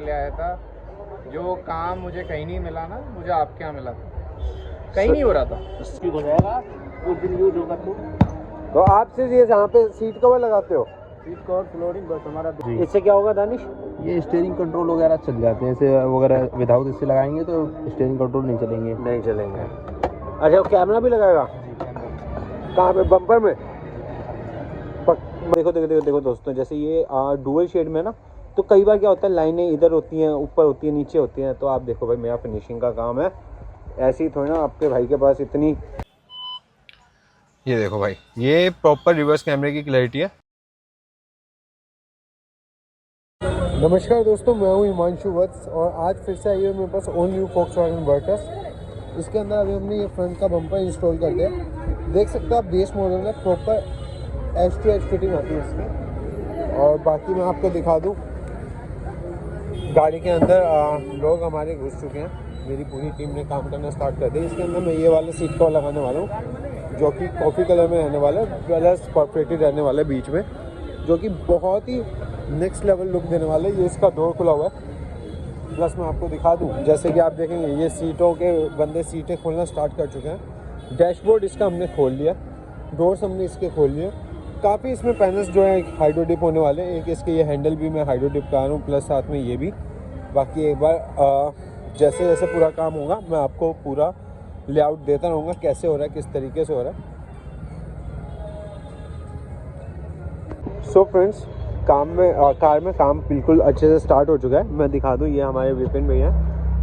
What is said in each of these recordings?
लिए आया था। जो काम मुझे कहीं नहीं मिला ना, मुझे आपके यहाँ मिला था। कहीं नहीं हो रहा था। ठीक हो जाएगा कुछ दिन यूज होगा तो आप सिर्फ ये यहाँ पे सीट कवर लगाते हो? सीट कवर फ्लोरिंग बस हमारा। इससे क्या होगा दानिश? ये स्टीयरिंग कंट्रोल वगैरह चल जाते हैं, ऐसे वगैरह विदाउट इससे लगाएंगे तो स्टीयरिंग कंट्रोल नहीं चलेंगे। नहीं चलेंगे। अच्छा, कैमरा भी लगाएगा? कहाँ पे? बम्पर में? देखो देखो देखो देखो दोस्तों, जैसे ये डुअल शेड में ना, तो कई बार क्या होता है, लाइनें इधर होती हैं, ऊपर होती है, नीचे होती हैं। तो आप देखो भाई, मेरा फिनिशिंग का काम है, ऐसे ही थोड़ी ना आपके भाई के पास इतनी। ये देखो भाई, ये प्रॉपर रिवर्स कैमरे की क्लैरिटी है। नमस्कार दोस्तों, मैं हूँ हिमांशु वत्स और आज फिर से आई है मेरे पास ऑल न्यू वॉक्सवैगन वर्टस। इसके अंदर अभी हमने ये फ्रंट का बम्पर इंस्टॉल कर दिया। देख सकते हो आप, बेस मॉडल है, proper H two H fitting आती है इसकी। और बाकी मैं आपको दिखा दूँ, गाड़ी के अंदर लोग हमारे घुस चुके हैं, मेरी पूरी टीम ने काम करना स्टार्ट कर दिया। इसके अंदर मैं ये वाला सीट कवर लगाने वाला हूँ, जो कि कॉफ़ी कलर में रहने वाला है, प्लस परफेक्टेड रहने वाला है बीच में, जो कि बहुत ही नेक्स्ट लेवल लुक देने वाला है। ये इसका डोर खुला हुआ है। प्लस मैं आपको दिखा दूँ, जैसे कि आप देखेंगे ये सीटों के बंदे सीटें खोलना स्टार्ट कर चुके हैं। डैशबोर्ड इसका हमने खोल लिया, डोर्स हमने इसके खोल लिए। काफ़ी इसमें पैनल्स जो है हाइड्रो डिप होने वाले हैं। एक इसके ये हैंडल भी मैं हाइड्रो डिप का रहा हूँ, प्लस साथ में ये भी। बाकी एक बार जैसे जैसे पूरा काम होगा मैं आपको पूरा लेआउट देता रहूँगा, कैसे हो रहा है, किस तरीके से हो रहा है। सो फ्रेंड्स, कार में काम बिल्कुल अच्छे से स्टार्ट हो चुका है। मैं दिखा दूँ, ये हमारे विपिन भैया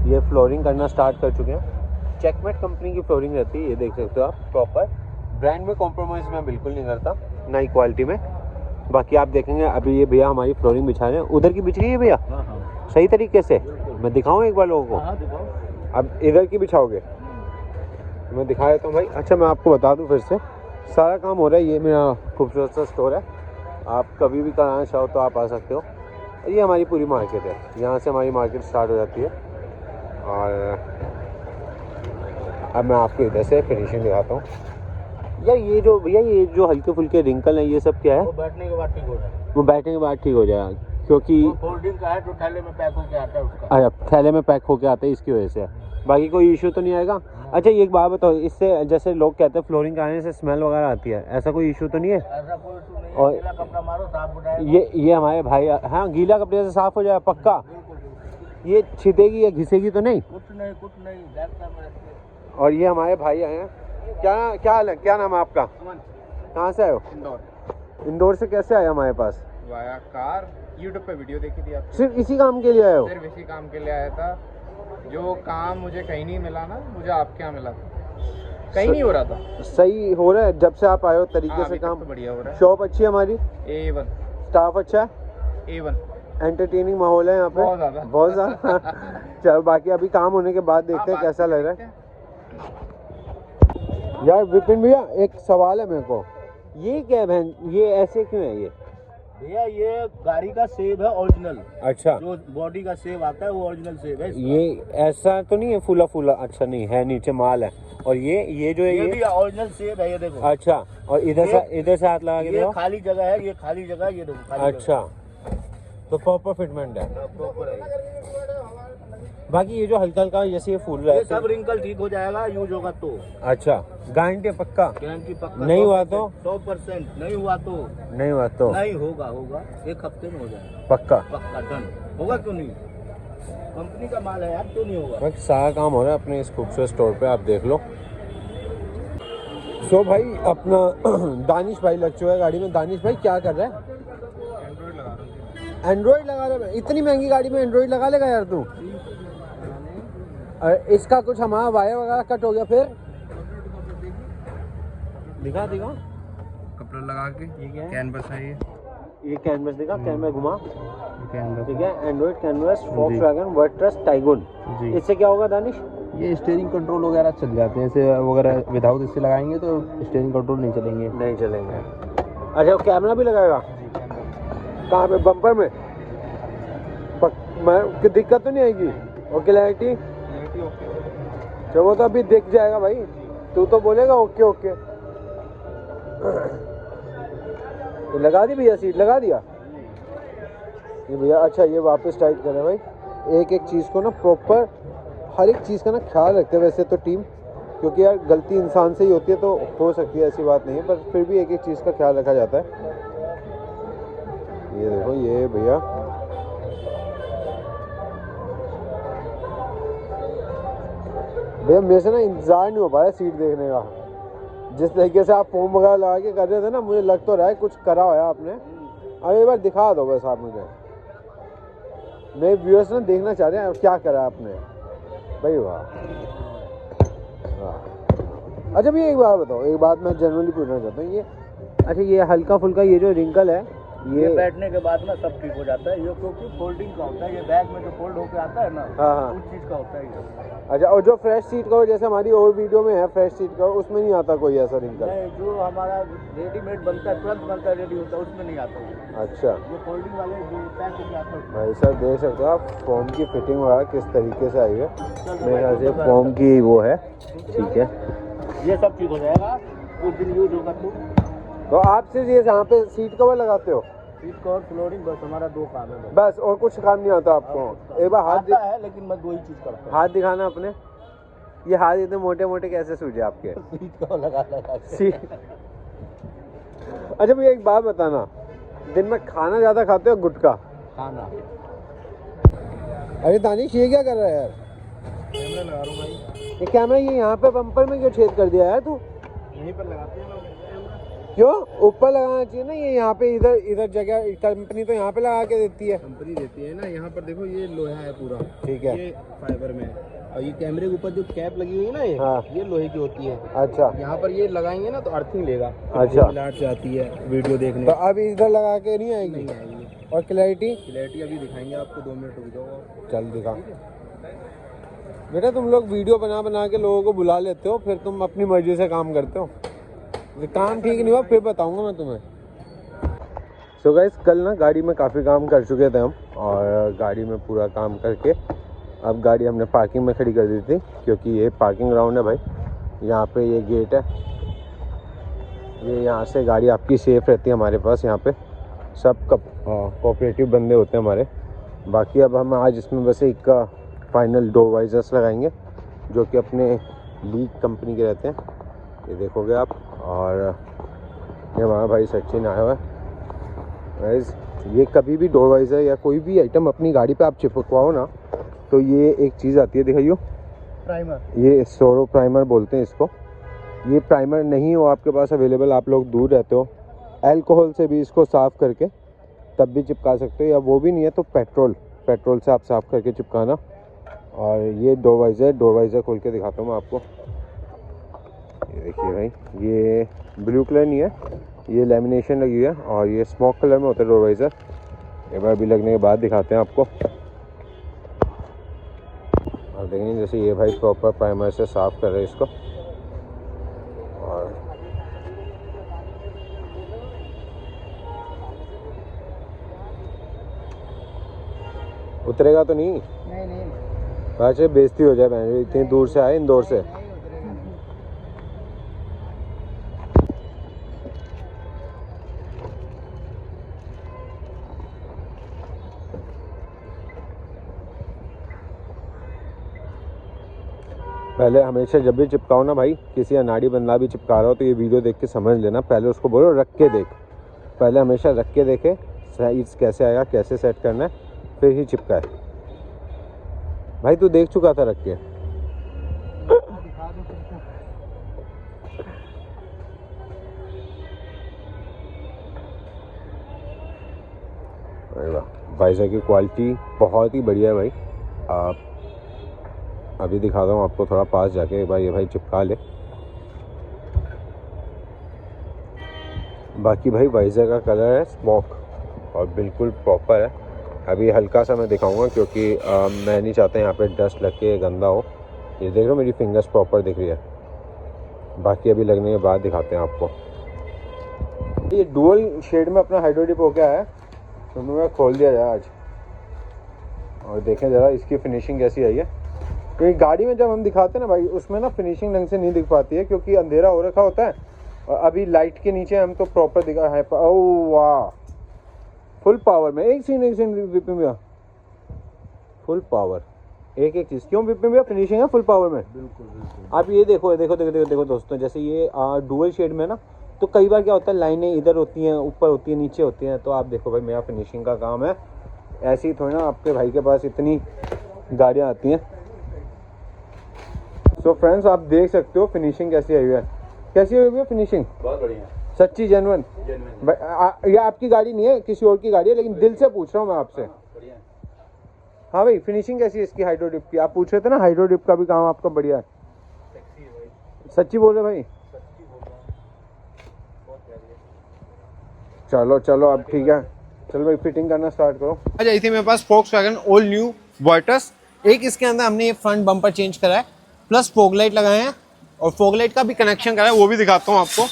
ये फ्लोरिंग करना स्टार्ट कर चुके हैं। चेकमेट कंपनी की फ्लोरिंग रहती है, ये देख सकते हो आप। प्रॉपर ब्रांड में कॉम्प्रोमाइज़ मैं बिल्कुल नहीं करता, ना ही क्वालिटी में। बाकी आप देखेंगे अभी ये भैया हमारी फ्लोरिंग बिछा रहे हैं। उधर की बिछ रही है भैया सही तरीके से? मैं दिखाऊँ एक बार लोगों को। अब इधर की बिछाओगे? मैं दिखा देता हूँ भाई। अच्छा, मैं आपको बता दूँ फिर से, सारा काम हो रहा है। ये मेरा खूबसूरत सा स्टोर है, आप कभी भी कराना चाहो तो आप आ सकते हो। ये हमारी पूरी मार्केट है, यहाँ से हमारी मार्केट स्टार्ट हो जाती है। और अब मैं आपको इधर से फिनिशिंग दिखाता हूँ। यार ये जो भैया, ये जो हल्के फुल्के रिंकल हैं, ये सब क्या है? वो बैठने के बाद ठीक हो जाएगा। वो बैठने के बाद ठीक हो जाएगा, क्योंकि फोल्डिंग का है तो थैले में पैक होके आता है उसका। अच्छा, थैले में पैक होके आता है, इसकी वजह से। बाकी कोई इशू तो नहीं आएगा? अच्छा, ये एक बात बताओ, इससे जैसे लोग कहते हैं फ्लोरिंग आने से स्मेल वगैरह आती है, ऐसा कोई इशू तो नहीं है? ऐसा कोई इशू नहीं है। और गीला कपड़ा मारो, साफ हो जाएगा। ये हमारे भाई, हाँ, गीला कपड़े से साफ हो जाएगा पक्का? ये छिदेगी या घिसेगी तो नहीं? कुछ नहीं देखता मैं। और ये हमारे भाई हैं, क्या हाल है, क्या नाम है आपका? कहाँ से आए हो? इंदौर से कैसे आए हमारे पास? वाया कार, यूट्यूब पे वीडियो देखी थी आपकी। सिर्फ इसी काम के लिए आए हो? सिर्फ इसी काम के लिए आया था। जो काम मुझे कहीं नहीं मिला ना, मुझे आपके यहाँ मिला था। कहीं नहीं हो रहा था। सही हो रहा है जब से आप आए हो तरीके से काम? तो बढ़िया हो रहा है। शॉप अच्छी है हमारी, A1 स्टाफ अच्छा है, A1 एंटरटेनिंग माहौल है यहाँ पे, बहुत ज़्यादा। चलो, बाकी अभी काम होने के बाद देखते हैं कैसा लग रहा है। यार विपिन भैया, एक सवाल है मेरे को, ये क्या है बहन, ये ऐसे क्यों है? ये भैया ये गाड़ी का सेब है ओरिजिनल। अच्छा, जो बॉडी का सेब आता है वो ओरिजिनल सेब है। ये ऐसा तो नहीं है फूला फूला? अच्छा, नहीं है, नीचे माल है। और ये जो है ये भी ओरिजिनल सेब है, ये देखो। अच्छा, और इधर से हाथ लगा के ये देखो। खाली जगह है, ये खाली जगह है, ये देखो खाली अच्छा, तो प्रॉपर फिटमेंट है। प्रॉपर है। बाकी ये जो हल्का हल्का जैसे ये फूल रहा ये है सब रिंकल ठीक हो जाएगा यूज होगा तो। अच्छा, गारंटी पक्का? गारंटी पक्का। नहीं हुआ तो? 100%। नहीं हुआ तो? नहीं हुआ तो नहीं होगा, एक हफ्ते में हो जाएगा पक्का? पक्का डन होगा। क्यों नहीं, कंपनी का माल है यार, क्यों नहीं होगा। बस सारा काम हो रहा है अपने इस खूबसूरत स्टोर पे, आप देख लो। सो भाई, अपना दानिश भाई लग चुका है गाड़ी में। दानिश भाई क्या कर रहा है? एंड्रॉइड लगा रहा है? इतनी महंगी गाड़ी में एंड्रॉइड लगा लेगा यार तू? और इसका कुछ हमारा वायर वगैरह कट हो गया फिर? दिखा कपड़ा लगा के, ये क्या है? कैनवस है ये कैनवस दिखा, कैनवस घुमा, कैनवस ठीक है। Android canvas Volkswagen Virtus Tiguan. इससे क्या होगा दानिश? ये स्टीयरिंग कंट्रोल वगैरह चल जाते हैं, ऐसे वगैरह विदाउट इससे लगाएंगे तो स्टीयरिंग कंट्रोल नहीं चलेंगे। नहीं चलेंगे। अच्छा, कैमरा भी लगाएगा? कहाँ पे? बम्पर में? मैं दिक्कत तो नहीं आएगी? और क्लैरिटी? चलो, वो तो अभी दिख जाएगा भाई, तू तो बोलेगा ओके ओके। तो लगा दी भैया, सीट लगा दिया ये भैया। अच्छा, ये वापस टाइट करें भाई, एक एक चीज़ को ना प्रॉपर हर एक चीज़ का ना ख्याल रखते हैं वैसे तो टीम, क्योंकि यार गलती इंसान से ही होती है तो हो सकती है, ऐसी बात नहीं है, पर फिर भी एक एक चीज़ का ख्याल रखा जाता है। ये देखो ये भैया मेरे से ना इंतज़ार नहीं हो पा रहा है सीट देखने का। जिस तरीके से आप फोम वगैरह लगा के कर रहे थे ना, मुझे लग तो रहा है कुछ करा हुआ आपने। अब एक बार दिखा दो बस आप मुझे, मेरे व्यूअर्स ना देखना चाह रहे हैं क्या करा आपने भाई। वाह वाह। अच्छा भैया एक बात बताओ, एक बात मैं जनरली पूछना चाहता हूँ, ये अच्छा ये हल्का फुल्का ये जो रिंकल है ये बैठने के बाद ना सब ठीक हो जाता है, ये क्योंकि फोल्डिंग का होता है, ये बैग में जो फोल्ड होकर आता है ना, हाँ उस चीज़ का होता है ये। अच्छा, और जो फ्रेश सीट कवर जैसे हमारी और वीडियो में है फ्रेश सीट कवर, उसमें नहीं आता कोई ऐसा रिंकल? नहीं, जो हमारा रेडीमेड बनता है, तुरंत बनता है, रेडी होता है, उसमें नहीं आता है। अच्छा, ये फोल्डिंग वाले जो पैक होकर आता है। भाई सर देख सकते हो आप फॉर्म की फिटिंग वगैरह किस तरीके से आई है। मेरे ख्याल से फॉर्म की वो है, ठीक है, ये सब ठीक हो जाएगा कुछ दिन यूज होगा तो आप सिर्फ ये जहाँ पे सीट कवर लगाते हो? सीट कवर फ्लोरिंग बस हमारा 2 काम है बस, और कुछ काम नहीं आता आपको? एक बार हाथ आता है, लेकिन मैं 2 ही चीज़ करता हूँ। हाथ दिखाना अपने, ये हाथ इतने मोटे मोटे कैसे सूझे आपके? सीट कवर लगा सीट। अच्छा भैया एक बात बताना, दिन में खाना ज़्यादा खाते हो गुटखा? खाना। अरे दानिश ये क्या कर रहा है यार? कैमरा लगा रहा हूँ भाई। ये कैमरा ये यहाँ पे बम्पर में क्यों छेद कर दिया यार तू? यहीं पर लगाते हैं लोग। क्यों? ऊपर लगाना चाहिए ना, ये यहाँ पे इधर इधर जगह कंपनी तो यहाँ पे लगा के देती है। कंपनी देती है ना, यहाँ पर देखो ये लोहा है पूरा, ठीक है, ये फाइबर में है। और ये कैमरे के ऊपर जो कैप लगी हुई है ना, हाँ। ये लोहे की होती है। अच्छा, यहाँ पर ये लगाएंगे ना तो अर्थिंग लेगा। अच्छा, लाइट से आती है वीडियो देखने। तो अब इधर लगा के नहीं आएगी? नहीं आएगी। और क्लैरिटी? क्लैरिटी अभी दिखाएंगे आपको, 2 मिनट रुक जाओ। चल दिखा बेटा। तुम लोग वीडियो बना बना के लोगों को बुला लेते हो, फिर तुम अपनी मर्जी से काम करते हो। काम ठीक नहीं हुआ फिर बताऊंगा मैं तुम्हें। सो गाइस, कल ना गाड़ी में काफ़ी काम कर चुके थे हम, और गाड़ी में पूरा काम करके अब गाड़ी हमने पार्किंग में खड़ी कर दी थी, क्योंकि ये पार्किंग ग्राउंड है भाई। यहाँ पे ये गेट है, ये यहाँ से गाड़ी आपकी सेफ़ रहती है हमारे पास। यहाँ पे सब कोऑपरेटिव बंदे होते हैं हमारे। बाकी अब हम आज इसमें बस एक का फाइनल डोर वाइजर्स लगाएंगे, जो कि अपने लीग कंपनी के रहते हैं, ये देखोगे आप। और ये हमारा भाई सचिन आया हुआ है। गाइस, ये कभी भी डोर वाइजर या कोई भी आइटम अपनी गाड़ी पे आप चिपकवाओ ना, तो ये एक चीज़ आती है, दिखाइयो, प्राइमर। ये सोरो प्राइमर बोलते हैं इसको। ये प्राइमर नहीं हो आपके पास अवेलेबल, आप लोग दूर रहते हो, अल्कोहल से भी इसको साफ़ करके तब भी चिपका सकते हो, या वो भी नहीं है तो पेट्रोल से आप साफ़ करके चिपकाना। और ये डोर वाइज़र खोल के दिखाता हूँ मैं आपको। ये देखिए भाई, ये ब्लू कलर नहीं है, ये लेमिनेशन लगी हुई है, और ये स्मोक कलर में होता है डोर वाइज़र। एक बार भी लगने के बाद दिखाते हैं आपको। और देखेंगे जैसे ये भाई प्रॉपर प्राइमर से साफ़ कर रहे हैं इसको। और उतरेगा तो नहीं? नहीं। अच्छा, बेइज्जती हो जाए बहन, इतनी दूर से आए, इंदौर से। पहले हमेशा जब भी चिपकाओ ना भाई, किसी अनाड़ी बंदा भी चिपका रहा हो तो ये वीडियो देख के समझ लेना, पहले उसको बोलो रख के देख। पहले हमेशा रख के देखे साइज कैसे आया, कैसे सेट करना है, फिर ही चिपकाए। भाई तू देख चुका था रख के? अरे वाह, वाइज़र की क्वालिटी बहुत ही बढ़िया है भाई। आप अभी दिखाता हूँ आपको थोड़ा पास जाके, भाई ये भाई चिपका ले। बाकी भाई वाइज़र का कलर है स्मोक और बिल्कुल प्रॉपर है। अभी हल्का सा मैं दिखाऊंगा, क्योंकि मैं नहीं चाहता यहाँ पे डस्ट लग के गंदा हो। ये देख लो मेरी फिंगर्स प्रॉपर दिख रही है। बाकी अभी लगने के बाद दिखाते हैं आपको। ये डुअल शेड में अपना हाइड्रो डिप हो गया है, तो मैं खोल दिया जाए आज, और देखें ज़रा इसकी फिनिशिंग कैसी आई है। क्योंकि गाड़ी में जब हम दिखाते हैं ना भाई, उसमें ना फिनिशिंग ढंग से नहीं दिख पाती है, क्योंकि अंधेरा हो रखा होता है, और अभी लाइट के नीचे हम तो प्रॉपर दिखा है। ओह वाह, फुल पावर में। एक सीन रिपीट में फुल पावर, एक एक चीज़। क्यों विप में भैया फिनिशिंग है फुल पावर में? बिल्कुल बिल्कुल। आप ये देखो देखो देखो देखो देखो दोस्तों, जैसे ये डुअल शेड में ना, तो कई बार क्या होता है लाइनें इधर होती हैं, ऊपर होती हैं, नीचे होती हैं। तो आप देखो भाई मेरा फिनिशिंग का काम है, ऐसे ही थोड़ी ना आपके भाई के पास इतनी गाड़ियाँ आती हैं। सो फ्रेंड्स आप देख सकते हो फिनिशिंग कैसी आई हुई है। कैसी हुई है फिनिशिंग? बहुत बढ़िया, सच्ची जेन्युइन। ये आपकी गाड़ी नहीं है, किसी और की गाड़ी है, लेकिन दिल से पूछ रहा हूँ मैं आपसे। बढ़िया। हाँ भाई फिनिशिंग कैसी है इसकी हाइड्रो डिप की? आप पूछ रहे थे ना हाइड्रो डिप का भी काम आपका बढ़िया है। सेक्सी है भाई, सच्ची बोल रहे भाई? सच्ची बोल रहा हूँ, बहुत प्यारी है। चलो चलो अब ठीक है, चलो भाई फिटिंग करना स्टार्ट करो। आ जाई थी मेरे पास Volkswagen ऑल न्यू वर्टस। एक इसके अंदर हमने ये फ्रंट बम्पर चेंज करा है, प्लस फॉग लाइट लगाए हैं, और फॉग लाइट का भी कनेक्शन करा है, वो भी दिखाता हूँ आपको।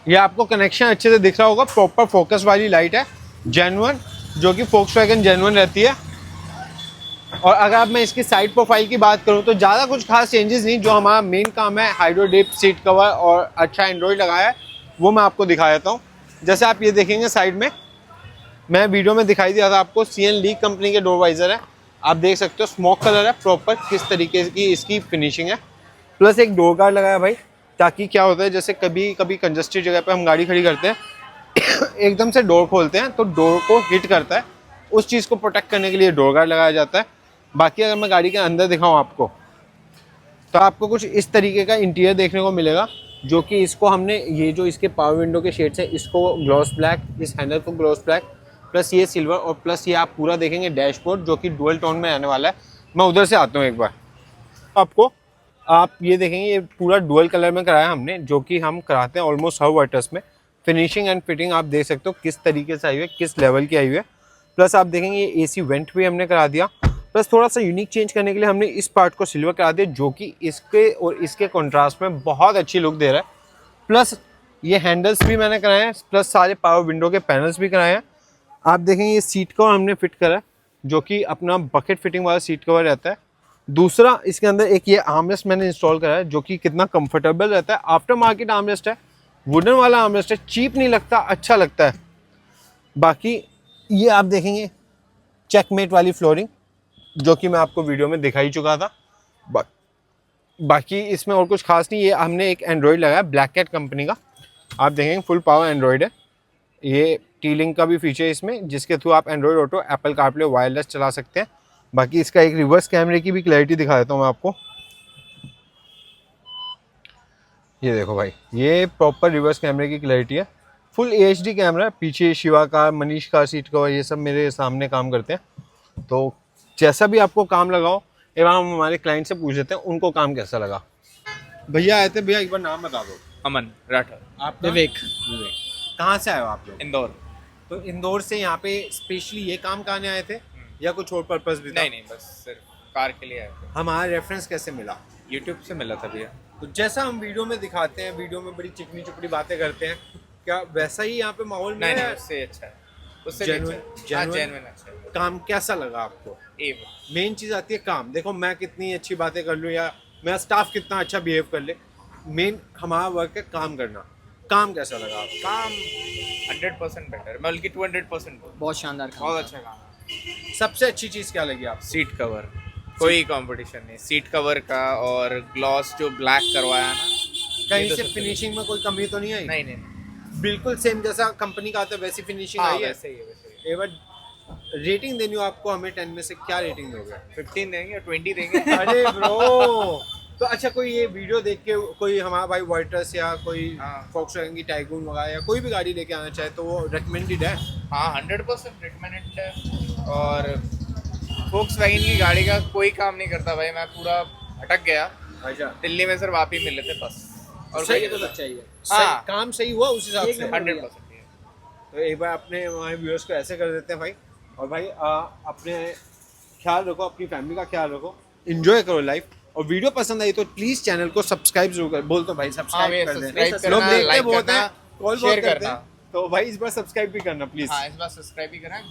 ये आपको कनेक्शन अच्छे से दिख रहा होगा, प्रॉपर फोकस वाली लाइट है, जेन्युइन, जो कि Volkswagen जेन्युइन रहती है। और अगर अब मैं इसकी साइड प्रोफाइल की बात करूं तो ज़्यादा कुछ खास चेंजेस नहीं। जो हमारा मेन काम है हाइड्रो डिप, सीट कवर और अच्छा एंड्रॉइड लगाया है, वो मैं आपको दिखा देता हूं। जैसे आप ये देखेंगे साइड में, मैं वीडियो में दिखाई दिया था आपको, CN लीग कंपनी के डोर वाइजर है। आप देख सकते हो स्मोक कलर है, प्रॉपर किस तरीके की इसकी फिनिशिंग है। प्लस एक डोर गार्ड लगाया भाई, ताकि क्या होता है जैसे कभी कभी कंजस्टेड जगह पे हम गाड़ी खड़ी करते हैं एकदम से डोर खोलते हैं तो डोर को हिट करता है, उस चीज़ को प्रोटेक्ट करने के लिए डोर गार्ड लगाया जाता है। बाकी अगर मैं गाड़ी के अंदर दिखाऊं आपको, तो आपको कुछ इस तरीके का इंटीरियर देखने को मिलेगा, जो कि इसको हमने ये जो इसके पावर विंडो के शेड्स हैं इसको ग्लॉस ब्लैक, इस हैंडल को ग्लॉस ब्लैक, प्लस ये सिल्वर, और प्लस ये आप पूरा देखेंगे डैशबोर्ड जो कि डुअल टोन में आने वाला है। मैं उधर से आता हूँ एक बार आपको, आप ये देखेंगे ये पूरा डुअल कलर में कराया हमने, जो कि हम कराते हैं ऑलमोस्ट हर वर्टस में। फिनिशिंग एंड फिटिंग आप देख सकते हो किस तरीके से आई हुई है, किस लेवल की आई हुई है। प्लस आप देखेंगे ये AC वेंट भी हमने करा दिया, प्लस थोड़ा सा यूनिक चेंज करने के लिए हमने इस पार्ट को सिल्वर करा दिया, जो कि इसके और इसके कॉन्ट्रास्ट में बहुत अच्छी लुक दे रहा है। प्लस ये हैंडल्स भी मैंने कराए हैं, प्लस सारे पावर विंडो के पैनल्स भी कराए हैं। आप देखेंगे ये सीट कवर हमने फिट करा है, जो कि अपना बकेट फिटिंग वाला सीट कवर रहता है। दूसरा इसके अंदर एक ये आर्मरेस्ट मैंने इंस्टॉल करा है, जो कि कितना कंफर्टेबल रहता है। आफ्टर मार्केट आर्मरेस्ट है, वुडन वाला आर्मरेस्ट है, चीप नहीं लगता, अच्छा लगता है। बाकी ये आप देखेंगे चेकमेट वाली फ्लोरिंग, जो कि मैं आपको वीडियो में दिखा ही चुका था। बाकी इसमें और कुछ खास नहीं। ये हमने एक एंड्रॉयड लगाया ब्लैक कैट कंपनी का, आप देखेंगे फुल पावर एंड्रॉयड है। ये T-Link का भी फीचर है इसमें, जिसके थ्रू आप Android auto, Apple CarPlay, wireless चला सकते हैं। बाकी इसका एक रिवर्स कैमरे की भी क्लैरिटी दिखा देता हूँ मैं आपको। ये देखो भाई, ये प्रॉपर रिवर्स कैमरे की क्लैरिटी है, फुल HD कैमरा है। पीछे Shiva car, Manish car seat cover, ये सब मेरे सामने काम करते हैं। तो जैसा भी आपको काम लगाओ, एक बार हम हमारे क्लाइंट से पूछ लेते हैं उनको काम कैसा लगा। भैया आए थे, भैया एक बार नाम बता दो। अमन राठौर। आप विवेक। कहाँ से आए हो आप लोग? इंदौर। तो इंदौर से यहाँ पे स्पेशली ये काम करने आए थे या कुछ और पर्पस भी था? नहीं बस सिर्फ कार के लिए आए थे। हमारा रेफरेंस कैसे मिला? यूट्यूब से मिला था भैया। तो जैसा हम वीडियो में दिखाते हैं, वीडियो में बड़ी चिकनी चुपड़ी बातें करते हैं, क्या वैसा ही यहाँ पे माहौल में नहीं है? उससे अच्छा है, उससे Genuine- जेन्युइन अच्छा है। काम कैसा लगा आपको? मेन चीज़ आती है काम। देखो मैं कितनी अच्छी बातें कर लूँ या मेरा स्टाफ कितना अच्छा बिहेव कर ले, मेन हमारा वर्क है काम करना। काम कैसा लगा आपको? काम 100% बेटर, बल्कि 200% बहुत शानदार काम बहुत था। अच्छा काम है। सबसे अच्छी चीज़ क्या लगी आपको? सीट कवर, कोई कंपटीशन नहीं सीट कवर का, और ग्लॉस जो ब्लैक करवाया ना, कहीं तो से सबसे फिनिशिंग में कोई कमी तो नहीं आई? नहीं बिल्कुल सेम जैसा कंपनी का आता है वैसी फिनिशिंग हाँ आई है? वैसे ही है, वैसे ही है। एक बार रेटिंग देनी हो आपको हमें 10 में से, क्या रेटिंग दोगे? 15 देंगे और 20 देंगे। अरे ब्रो तो अच्छा, कोई ये वीडियो देख के कोई हमारा भाई वर्टस या कोई हाँ। Volkswagen की टाइगून वगैरह या कोई भी गाड़ी लेके आना चाहे तो वो रिकमेंडेड है? हाँ 100% रिकमेंडेड है। और Volkswagen की गाड़ी का कोई काम नहीं करता भाई, मैं पूरा भटक गया अच्छा, दिल्ली में, सिर्फ आप ही मिले थे बस। और सही कोई है तो अच्छा ही है। हाँ, काम सही हुआ उस हिसाब से। 100%। तो एक बार अपने हमारे व्यूअर्स को ऐसे कर देते हैं भाई। और भाई अपने ख्याल रखो, अपनी फैमिली का ख्याल रखो, एंजॉय करो लाइफ। और वीडियो पसंद आई तो प्लीज चैनल को सब्सक्राइब जरूर कर, बोल तो भाई सब्सक्राइब कर दें। लोग देखते बहुत हैं, कॉल बहुत करते हैं, तो भाई इस बार सब्सक्राइब भी करना प्लीज। हाँ इस बार सब्सक्राइब भी करें।